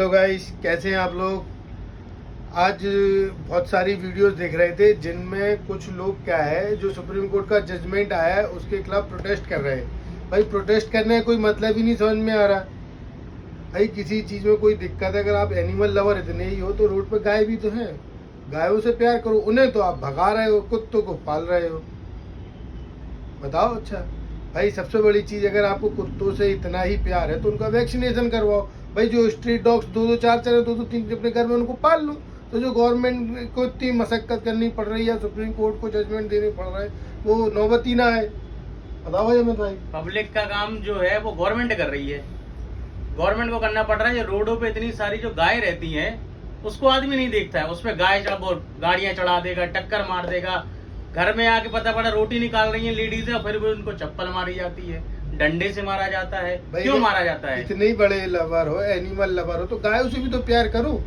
Hello guys, कैसे हैं आप लोग। आज बहुत सारी वीडियोस देख रहे थे जिनमें कुछ लोग क्या है जो सुप्रीम कोर्ट का जजमेंट आया है उसके खिलाफ प्रोटेस्ट कर रहे हैं। भाई प्रोटेस्ट करने का कोई मतलब ही नहीं समझ में आ रहा। भाई किसी चीज़ में कोई दिक्कत है, अगर आप एनिमल लवर इतने ही हो तो रोड पे गाय भी तो हैं, गायों से प्यार करो। उन्हें तो आप भगा रहे हो, कुत्तों को पाल रहे हो। बताओ। अच्छा भाई, सबसे बड़ी चीज़, अगर आपको कुत्तों से इतना ही प्यार है तो उनका वैक्सीनेशन करवाओ। भाई जो स्ट्रीट डॉग्स दो चार दो तीन अपने घर में उनको पाल लो। तो जो गवर्नमेंट को इतनी मशक्कत करनी पड़ रही है, सुप्रीम कोर्ट को जजमेंट देने पड़ रहा है, वो नौबत ही ना है। बताओ भाई अमित भाई। पब्लिक का काम जो है वो गवर्नमेंट कर रही है, गवर्नमेंट को करना पड़ रहा है। ये रोडों पे इतनी सारी जो गाय रहती हैं उसको आदमी नहीं देखता है, उस पर गाय गाड़ियां चढ़ा देगा, टक्कर मार देगा। घर में आके पता पड़ा रोटी निकाल रही है लेडीज है, फिर भी उनको चप्पल मारी जाती है, डंडे से मारा जाता है। क्यों मारा जाता है? इतने ही बड़े लवर हो, एनिमल लवर हो, तो गायों से भी तो प्यार करो।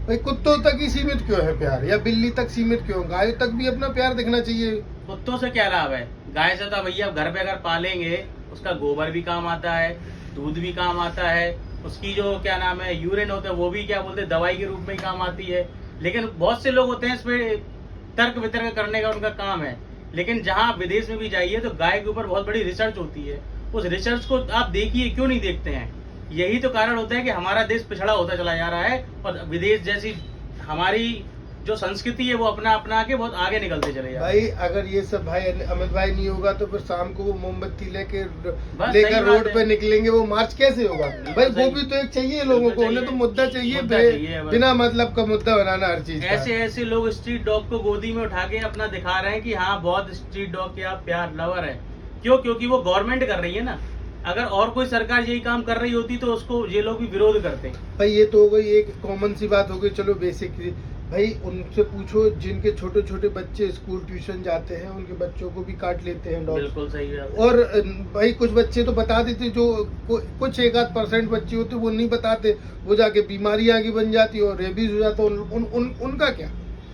भाई कुत्तों तक ही सीमित क्यों है प्यार, या बिल्ली तक सीमित क्यों? गाय तक भी अपना प्यार दिखना चाहिए। कुत्तों से क्या लाभ है? गाय से तो भैया घर पे अगर पालेंगे उसका गोबर भी काम आता है, दूध भी काम आता है, उसकी जो क्या नाम है यूरिन होता है वो भी क्या बोलते हैं दवाई के रूप में ही काम आती है। लेकिन बहुत से लोग होते हैं इसमें तर्क वितर्क करने का उनका काम है। लेकिन जहां आप विदेश में भी जाइए तो गाय के ऊपर बहुत बड़ी रिसर्च होती है। उस रिसर्च को आप देखिए, क्यों नहीं देखते हैं? यही तो कारण होता है कि हमारा देश पिछड़ा होता चला जा रहा है और विदेश जैसी हमारी जो संस्कृति है वो अपना अपना के बहुत आगे निकलते चले जा रहे हैं। भाई अगर ये सब भाई अमित भाई नहीं होगा तो फिर शाम को वो मोमबत्ती लेकर रोड पे निकलेंगे, वो मार्च कैसे होगा? भाई वो भी तो एक चाहिए लोगों को, उन्हें तो मुद्दा चाहिए, बिना मतलब का मुद्दा बनाना हर चीज। ऐसे ऐसे लोग स्ट्रीट डॉग को गोदी में उठा के अपना दिखा रहे हैं कि हाँ बहुत स्ट्रीट डॉग के आप प्यार लवर है। क्यों? क्योंकि वो गवर्नमेंट कर रही है ना। अगर और कोई सरकार यही काम कर रही होती तो उसको ये लोग भी विरोध करते हैं। भाई ये तो हो गई एक कॉमन सी बात हो गई, चलो बेसिक। भाई उनसे पूछो जिनके छोटे छोटे बच्चे स्कूल ट्यूशन जाते हैं, उनके बच्चों को भी काट लेते हैं डॉग। बिल्कुल सही है। और भाई कुछ बच्चे तो बता देते, जो कुछ 1-8% बच्चे होते वो नहीं बताते, वो जाके बीमारियां आगे बन जाती है और रेबीज हो जाता है। उनका क्या?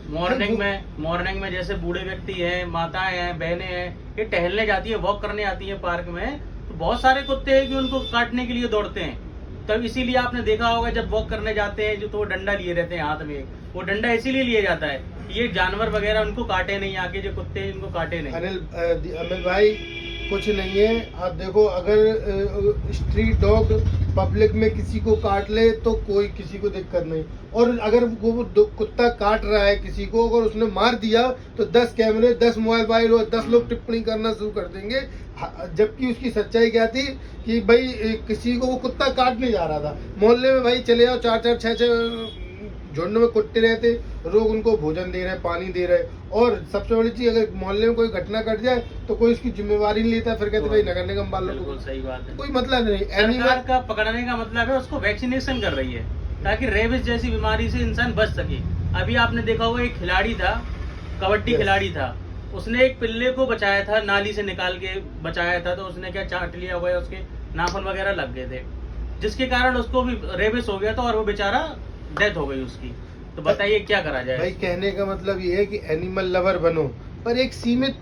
मॉर्निंग में जैसे बूढ़े व्यक्ति हैं, माताएं हैं, बहनें हैं, ये टहलने जाती है, वॉक करने आती है पार्क में, तो बहुत सारे कुत्ते हैं कि उनको काटने के लिए दौड़ते हैं। तब इसीलिए आपने देखा होगा जब वॉक करने जाते हैं जो तो वो डंडा लिए रहते हैं हाथ में। वो डंडा इसीलिए लिया जाता है ये जानवर वगैरह उनको काटे नहीं, आके जो कुत्ते इनको काटे नहीं। अनिल भाई कुछ नहीं है। आप देखो, अगर स्ट्रीट डॉग पब्लिक में किसी को काट ले तो कोई किसी को दिक्कत नहीं, और अगर वो कुत्ता काट रहा है किसी को, अगर उसने मार दिया तो 10 कैमरे, 10 मोबाइल और 10 लोग टिप्पणी करना शुरू कर देंगे। जबकि उसकी सच्चाई क्या थी कि भाई किसी को वो कुत्ता काटने जा रहा था। मोहल्ले में भाई चले जाओ, 4-4, 6-6 झुंड में कुत्ते रहते, लोग उनको भोजन दे रहे, पानी दे रहे। और सबसे बड़ी चीज, अगर मोहल्ले में कोई घटना घट जाए तो कोई इसकी जिम्मेवारी नहीं लेता, फिर कहते भाई नगर निगम वालों को। सही बात है। कोई मतलब नहीं। सरकार का पकड़ने का मतलब है उसको वैक्सीनेशन कर रही है ताकि रेबीज जैसी बीमारी से इंसान बच सके। अभी आपने देखा होगा एक खिलाड़ी था, कबड्डी खिलाड़ी था, उसने एक पिल्ले को बचाया था, नाली से निकाल के बचाया था, तो उसने क्या चाट लिया हुआ है, उसके नाखून वगैरह लग गए थे, जिसके कारण उसको भी रेबिस हो गया था और वो बेचारा डेथ हो गई उसकी। तो बताइए क्या करा जाए? भाई कहने का मतलब ये है कि एनिमल लवर बनो, पर एक सीमित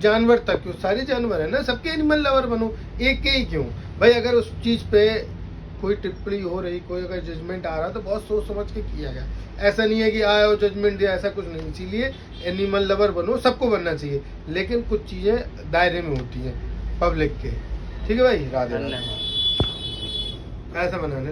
जानवर तक। क्यों? सारे जानवर है ना, सबके एनिमल लवर बनो, एक के ही क्यों? भाई अगर उस चीज पे कोई टिप्पणी हो रही, कोई अगर जजमेंट आ रहा तो बहुत सोच समझ के किया गया। ऐसा नहीं है कि आया और जजमेंट दिया, ऐसा कुछ नहीं। इसीलिए एनिमल लवर बनो, सबको बनना चाहिए, लेकिन कुछ चीजें दायरे में होती हैं पब्लिक के। ठीक है भाई, राधे। धन्यवाद। ऐसा बनाना।